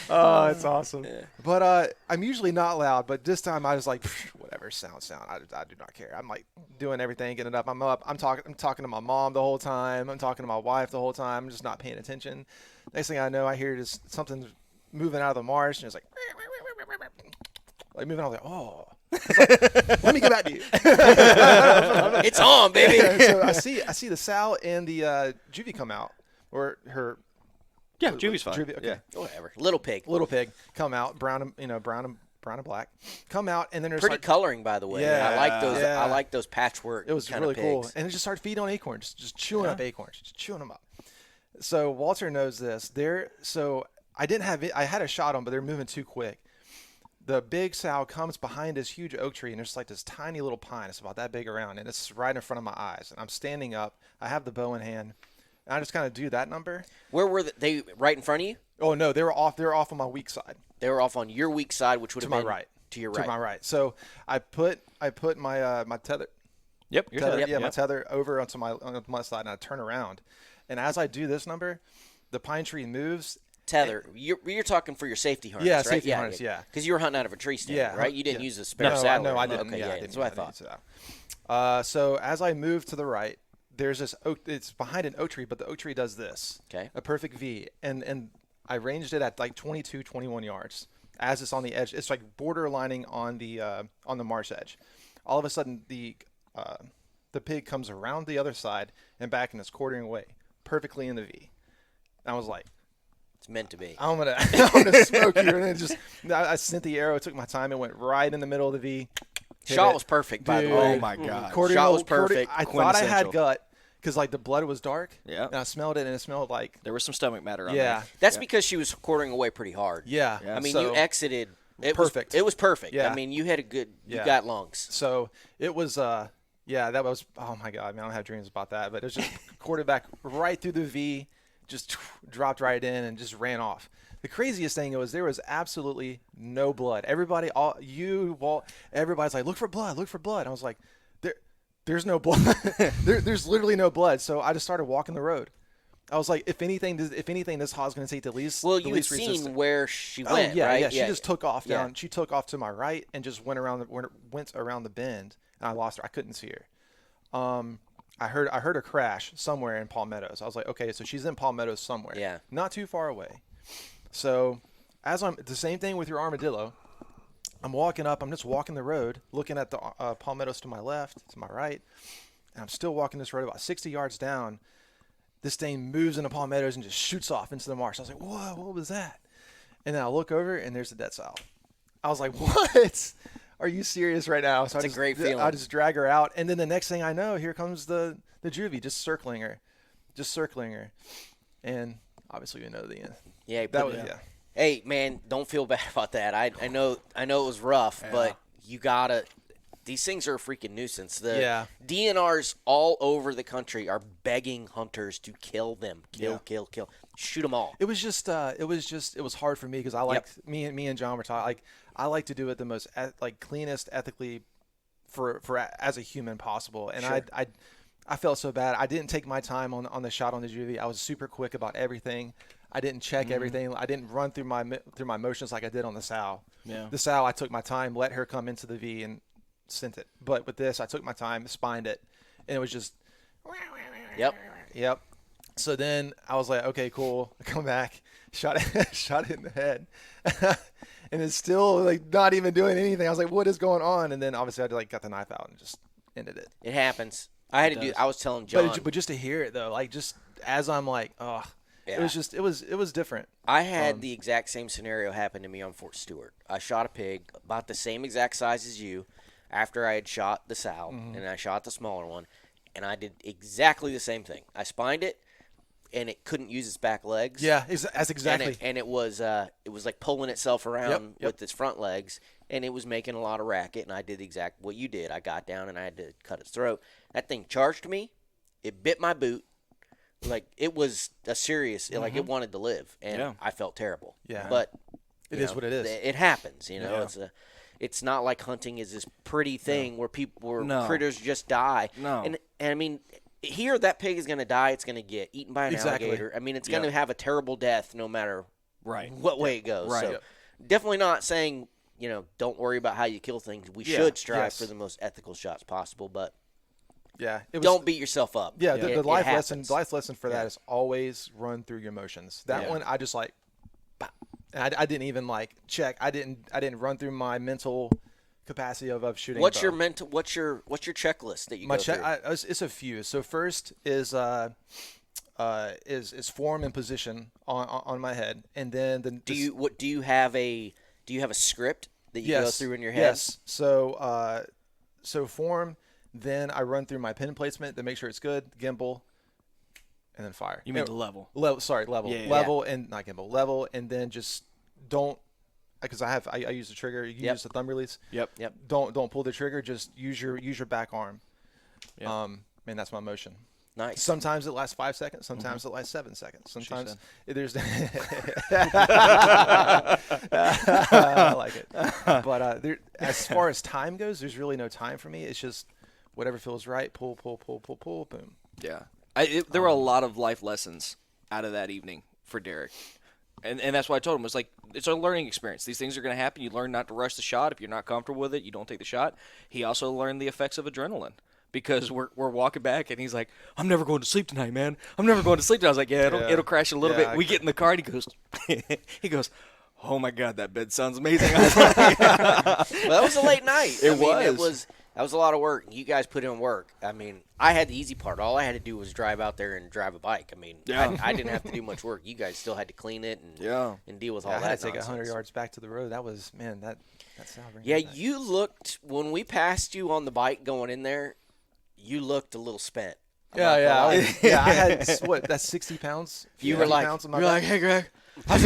Oh, it's awesome. Yeah. But I'm usually not loud. But this time I was like, whatever, sound. I do not care. I'm like doing everything, getting it up. I'm up. I'm talking to my mom the whole time. I'm talking to my wife the whole time. I'm just not paying attention. Next thing I know, I hear just something moving out of the marsh, and it's like moving out. I was like, oh. Like, let me get back to you. It's on, baby. So I see the sow and the juvie come out, or her. Yeah, juvie's fine. Juvie, okay. Yeah, whatever. Little pig come out, brown and black, come out, and then there's pretty coloring, by the way. Yeah, I like those. Yeah. I like those patchwork. It was kind really of cool, pigs. and it just started feeding on acorns, just chewing up acorns, just chewing them up. So Walter knows this. I didn't have it. I had a shot on, but they're moving too quick. The big sow comes behind this huge oak tree, and there's like this tiny little pine. It's about that big around, and it's right in front of my eyes. And I'm standing up. I have the bow in hand, and I just kind of do that number. Where were they? Right in front of you? Oh no, they were off. They were off on my weak side. They were off on your weak side, which would have been my right. To your right. To my right. So I put my my tether. Yep. Your tether. Yeah, my tether over onto my side, and I turn around, and as I do this number, the pine tree moves. Tether. You're talking for your safety harness, yeah, right? Safety harness, yeah. Because you were hunting out of a tree stand, right? You didn't use a spare saddle. No, I didn't. Okay, yeah, that's what I thought. So as I move to the right, there's this oak. It's behind an oak tree, but the oak tree does this. Okay. A perfect V, and I ranged it at like 22, 21 yards. As it's on the edge, it's like borderlining on the marsh edge. All of a sudden, the pig comes around the other side and back, and it's quartering away perfectly in the V. And I was like, it's meant to be. I'm gonna smoke you. And then I sent the arrow. It took my time. It went right in the middle of the V. Shot was perfect, by the way. Oh my god. Shot was perfect. I thought I had gut because like the blood was dark. Yeah. And I smelled it, and it smelled like there was some stomach matter on there. That's because she was quartering away pretty hard. Yeah. I mean, you exited. Perfect. It was perfect. Yeah. I mean, you had a good. You got lungs. So it was. That was. Oh my god. I mean, I don't have dreams about that, but it was just quarterback right through the V. just dropped right in and just ran off. The craziest thing was there was absolutely no blood. Everybody, Walt, everybody's like, look for blood, look for blood. I was like, there's no blood. There's literally no blood. So I just started walking the road. I was like, if anything, this hog's going to take the least. Well, the you had least seen resistant. where she went, right? Yeah, she Yeah. just took off down. Yeah. She took off to my right and just went around the bend, and I lost her. I couldn't see her. I heard her crash somewhere in Palmettos. I was like, okay, so she's in Palmettos somewhere. Yeah. Not too far away. So the same thing with your armadillo. I'm walking up. I'm just walking the road, looking at the Palmettos to my left, to my right, and I'm still walking this road about 60 yards down. This thing moves into Palmettos and just shoots off into the marsh. I was like, whoa, what was that? And then I look over, and there's the dead sow. I was like, what? Are you serious right now? So It's a great feeling. I just drag her out, and then the next thing I know, here comes the juvie just circling her. And obviously you know the end. Yeah, Yeah. Hey, man, don't feel bad about that. I know it was rough, but you gotta. These things are a freaking nuisance. The DNRs all over the country are begging hunters to kill them. Kill. Shoot them all. It was hard for me because I liked me and John were talking. Like I like to do it the most cleanest, ethically for as a human possible. And Sure. I felt so bad. I didn't take my time on the shot on the juvie. I was super quick about everything. I didn't check everything. I didn't run through my motions like I did on the sow. Yeah. The sow, I took my time, let her come into the V and sent it. But with this, I took my time, spined it, and it was just. Yep. So then I was like, okay, cool. I come back, shot it in the head, and it's still like not even doing anything. I was like, what is going on? And then obviously I got the knife out and just ended it. It happens. I was telling John. But just to hear it though, like just as I'm like, oh, it was different. I had the exact same scenario happen to me on Fort Stewart. I shot a pig about the same exact size as you after I had shot the sow, and I shot the smaller one, and I did exactly the same thing. I spined it, and it couldn't use its back legs. Yeah, that's exactly. And it was like pulling itself around with its front legs, and it was making a lot of racket, and I did exact what you did. I got down, and I had to cut its throat. That thing charged me. It bit my boot. Like, it was a serious, like, it wanted to live, and I felt terrible. Yeah. But it is what it is. It happens, you know. It's not like hunting is this pretty thing where critters just die. No. And I mean, here that pig is going to die. It's going to get eaten by an alligator. I mean, it's going to have a terrible death no matter what way it goes. Right. So definitely not saying, don't worry about how you kill things. We should strive for the most ethical shots possible, but don't beat yourself up. Yeah, the life happens. lesson for that is always run through your emotions. That one I just like, and I didn't even like check. I didn't run through my mental capacity of shooting. What's your checklist that you go through? It's a few. So first is form and position on my head, and then do you have a script that you go through in your head? Yes. So form. Then I run through my pin placement to make sure it's good, gimbal, and then fire. You mean the level? Level. Yeah. Level and not gimbal. Level, and then just don't, because I use the trigger. You use the thumb release. Yep. Don't pull the trigger. Just use your back arm. Yep. And that's my motion. Nice. Sometimes it lasts 5 seconds. Sometimes it lasts 7 seconds. Sometimes there's. I like it. But as far as time goes, there's really no time for me. It's just whatever feels right. Pull, boom. Yeah. There were a lot of life lessons out of that evening for Derek. And that's why I told him, it's a learning experience. These things are going to happen. You learn not to rush the shot. If you're not comfortable with it, you don't take the shot. He also learned the effects of adrenaline. Because we're walking back, and he's like, I'm never going to sleep tonight, man. I'm never going to sleep tonight. I was like, it'll crash a little bit. We get in the car, and he goes, oh, my God, that bed sounds amazing. I was like, well, that was a late night. That was a lot of work. You guys put in work. I mean, I had the easy part. All I had to do was drive out there and drive a bike. I mean, I didn't have to do much work. You guys still had to clean it and deal with all that. I had to take nonsense. 100 yards back to the road. That was, man, that sound. Yeah, you looked, when we passed you on the bike going in there, you looked a little spent. I had, that's 60 pounds? You were like, hey, Greg. And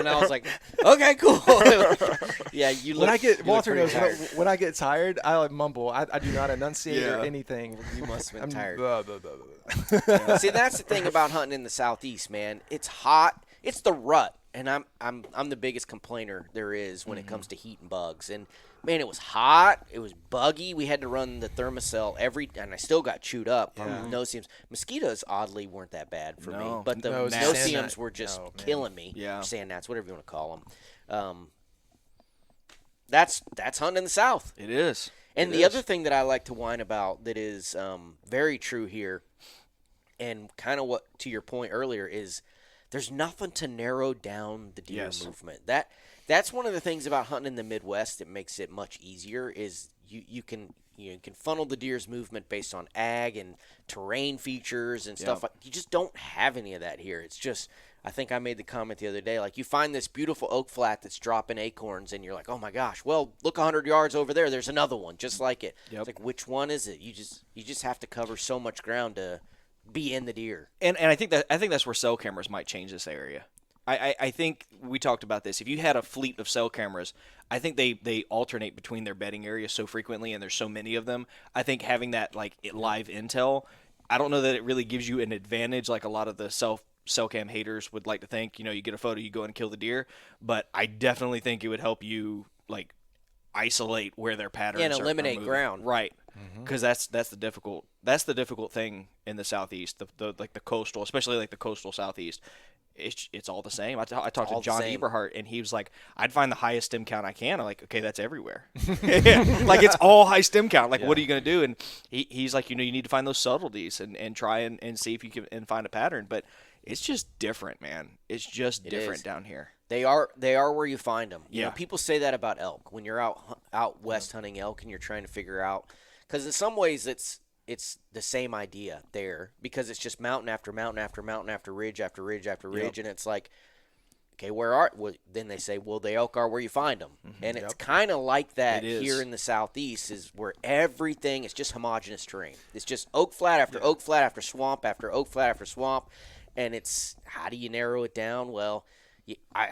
I was like, okay, cool. Yeah, when I get Walter knows when I get tired, I like mumble. I do not enunciate or anything. You must have been tired. Blah, blah, blah, blah. See, that's the thing about hunting in the Southeast, man. It's hot. It's the rut, and I'm the biggest complainer there is when it comes to heat and bugs. And man, it was hot. It was buggy. We had to run the Thermacell and I still got chewed up from no-see-ums. Mosquitoes, oddly, weren't that bad for me, but the no-see-ums were just killing me. Yeah. Sand gnats, whatever you want to call them. That's hunting in the South. It is. And the other thing that I like to whine about that is very true here, and kind of what to your point earlier is there's nothing to narrow down the deer movement. That's one of the things about hunting in the Midwest that makes it much easier is you can funnel the deer's movement based on ag and terrain features and stuff. You just don't have any of that here. It's just, I think I made the comment the other day, like you find this beautiful oak flat that's dropping acorns and you're like, oh my gosh, well, look 100 yards over there. There's another one just like it. Yep. It's like, which one is it? You just have to cover so much ground to be in the deer. And I think that's where cell cameras might change this area. I think we talked about this. If you had a fleet of cell cameras, I think they alternate between their bedding areas so frequently, and there's so many of them. I think having that live intel, I don't know that it really gives you an advantage like a lot of the cell cam haters would like to think. You get a photo, you go and kill the deer, but I definitely think it would help you isolate where their patterns and eliminate are ground, right? Because that's the difficult thing in the Southeast, the coastal, especially the coastal Southeast. It's all the same. I talked to John Eberhardt, and he was like, I'd find the highest stem count I can. I'm like, okay, that's everywhere. It's all high stem count. What are you going to do? And he's like, you need to find those subtleties and try and see if you can find a pattern. But it's just different, man. It's just different down here. They are where you find them. You Yeah. know, people say that about elk when you're out west hunting elk and you're trying to figure out, because in some ways it's the same idea there because it's just mountain after mountain after mountain after ridge after ridge after ridge, and it's like, okay, then they say, well, the elk are where you find them, and it's kind of like that here in the Southeast is where everything is just homogeneous terrain. It's just oak flat after oak flat after swamp after oak flat after swamp, and it's how do you narrow it down? Well, I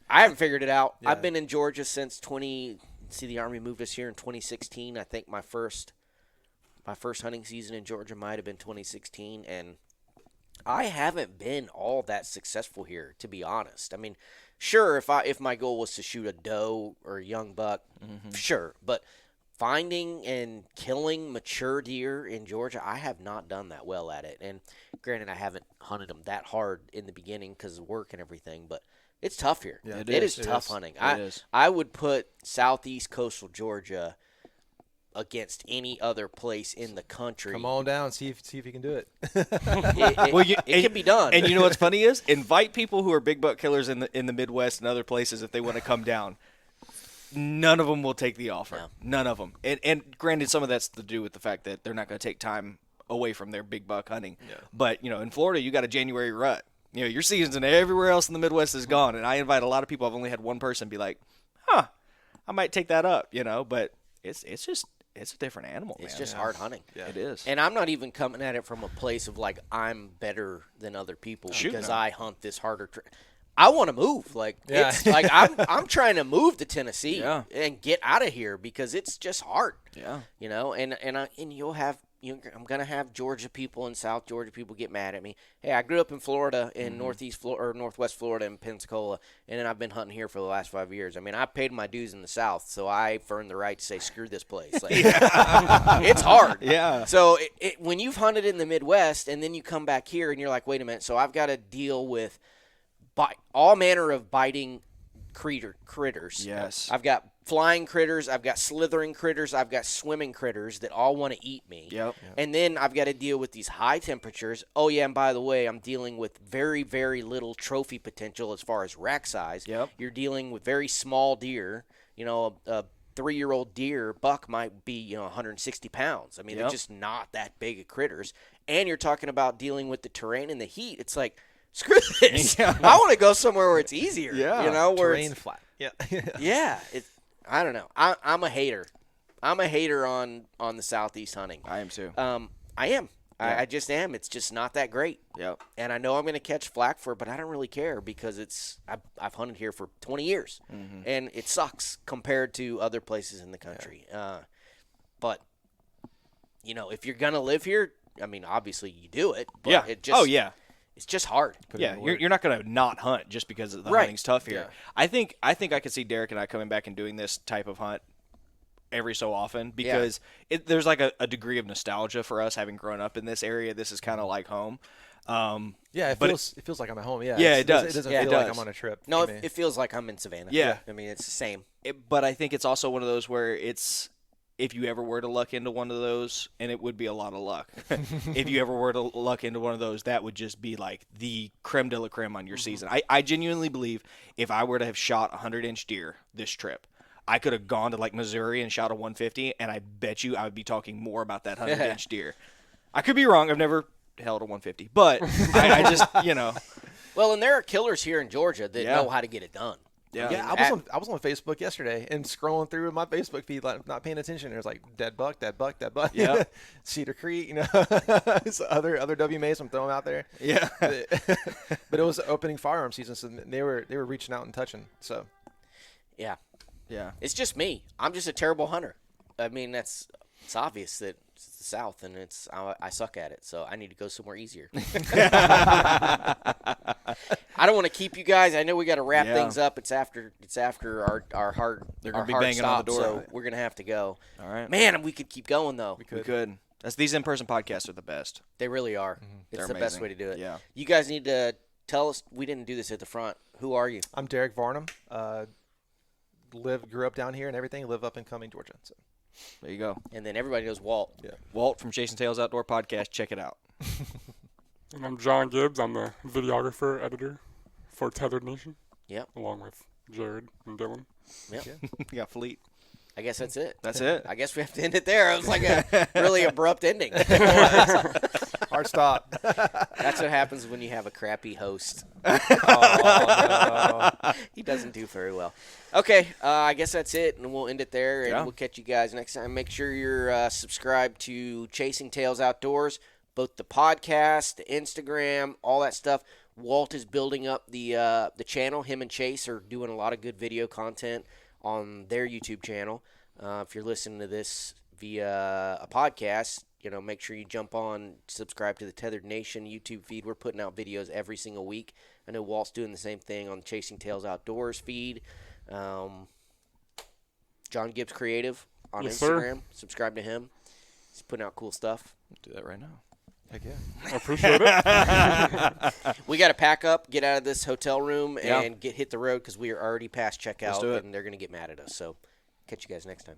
haven't figured it out. I've been in Georgia since the Army moved us here in 2016. I think my first hunting season in Georgia might have been 2016, and I haven't been all that successful here, to be honest. I mean, sure, if my goal was to shoot a doe or a young buck, sure, but finding and killing mature deer in Georgia, I have not done that well at it. And granted, I haven't hunted them that hard in the beginning because of work and everything, but it's tough here. Yeah, it is tough hunting. Is. I would put southeast coastal Georgia against any other place in the country. Come on down, see if you can do it. It can be done. And you know what's funny is invite people who are big buck killers in the Midwest and other places if they want to come down. None of them will take the offer. No. None of them. And granted, some of that's to do with the fact that they're not going to take time away from their big buck hunting. Yeah. But in Florida, you got a January rut. Your seasons and everywhere else in the Midwest is gone. And I invite a lot of people. I've only had one person be like, I might take that up. But it's a different animal, man. It's just hard hunting. Yeah. It is. And I'm not even coming at it from a place of I'm better than other people because I hunt this harder. I want to move. It's I'm trying to move to Tennessee and get out of here because it's just hard. Yeah. And you'll have I'm gonna have Georgia people and South Georgia people get mad at me. Hey, I grew up in Florida, in Northwest Florida, in Pensacola, and then I've been hunting here for the last 5 years. I mean, I paid my dues in the South, so I've earned the right to say screw this place. It's hard. Yeah. So when you've hunted in the Midwest and then you come back here and you're like, wait a minute, so I've got to deal with all manner of biting critters. Yes. I've got flying critters, I've got slithering critters, I've got swimming critters that all want to eat me. Yep. And then I've got to deal with these high temperatures. Oh, yeah, and by the way, I'm dealing with very, very little trophy potential as far as rack size. Yep. You're dealing with very small deer. A 3-year-old deer buck might be 160 pounds. I mean, they're just not that big of critters. And you're talking about dealing with the terrain and the heat. It's like, screw this. I want to go somewhere where it's easier. Yeah. Where Terrain flat. Yeah. Yeah. I don't know. I'm a hater. I'm a hater on the Southeast hunting. I am too. I am. I just am. It's just not that great. Yep. And I know I'm going to catch flack for it, but I don't really care because I've hunted here for 20 years, and it sucks compared to other places in the country. But, if you're going to live here, I mean, obviously you do it. But it just, it's just hard. Yeah, you're not going to not hunt just because the hunting's tough here. Yeah. I think I could see Derek and I coming back and doing this type of hunt every so often because there's like a degree of nostalgia for us having grown up in this area. This is kind of like home. It feels like I'm at home. Yeah, it does. It doesn't Yeah, feel it like does. I'm on a trip. No, for me. it feels like I'm in Savannah. Yeah. I mean, it's the same. But I think it's also one of those where it's if you ever were to luck into one of those, and it would be a lot of luck. If you ever were to luck into one of those, that would just be like the creme de la creme on your season. I genuinely believe if I were to have shot a 100-inch deer this trip, I could have gone to like Missouri and shot a 150, and I bet you I would be talking more about that 100-inch deer. I could be wrong. I've never held a 150, but I just, Well, and there are killers here in Georgia that know how to get it done. Yeah. I was on Facebook yesterday and scrolling through my Facebook feed, like not paying attention. There's like dead buck. Yeah. Cedar Creek, It's other WMAs I'm throwing out there. Yeah. But it was opening firearm season, so they were reaching out and touching. So Yeah. Yeah. It's just me. I'm just a terrible hunter. I mean, it's obvious that it's the South, and I suck at it, so I need to go somewhere easier. I don't want to keep you guys. I know we got to wrap things up. It's after our hard. They're gonna our be hard banging on the stop, door. so we're gonna have to go. All right. Man, we could keep going though. We could. These in-person podcasts are the best. They really are. It's They're the best amazing. way to do it. Yeah. You guys need to tell us. We didn't do this at the front. Who are you? I'm Derek Varnum. Grew up down here and everything. Live up in Cumming, Georgia. So. There you go. And then everybody knows Walt. Yeah. Walt from Chasing Tails Outdoor Podcast. Check it out. And I'm John Gibbs. I'm the videographer, editor for Tethered Nation. Yep. Along with Jared and Dylan. Yep. You got Fleet. I guess that's it. That's it. I guess we have to end it there. It was like a really abrupt ending. Hard stop. That's what happens when you have a crappy host. Oh, no. He doesn't do very well. Okay, I guess that's it, and we'll end it there, and we'll catch you guys next time. Make sure you're subscribed to Chasing Tails Outdoors, both the podcast, the Instagram, all that stuff. Walt is building up the channel. Him and Chase are doing a lot of good video content on their YouTube channel. If you're listening to this via a podcast, make sure you jump on, subscribe to the Tethered Nation YouTube feed. We're putting out videos every single week. I know Walt's doing the same thing on Chasing Tails Outdoors feed. John Gibbs Creative on Yes, Instagram. sir. Subscribe to him. He's putting out cool stuff. Do that right now. Heck yeah. I appreciate it. We got to pack up, get out of this hotel room, Yeah. and hit the road because we are already past checkout, do it. and they're going to get mad at us. So catch you guys next time.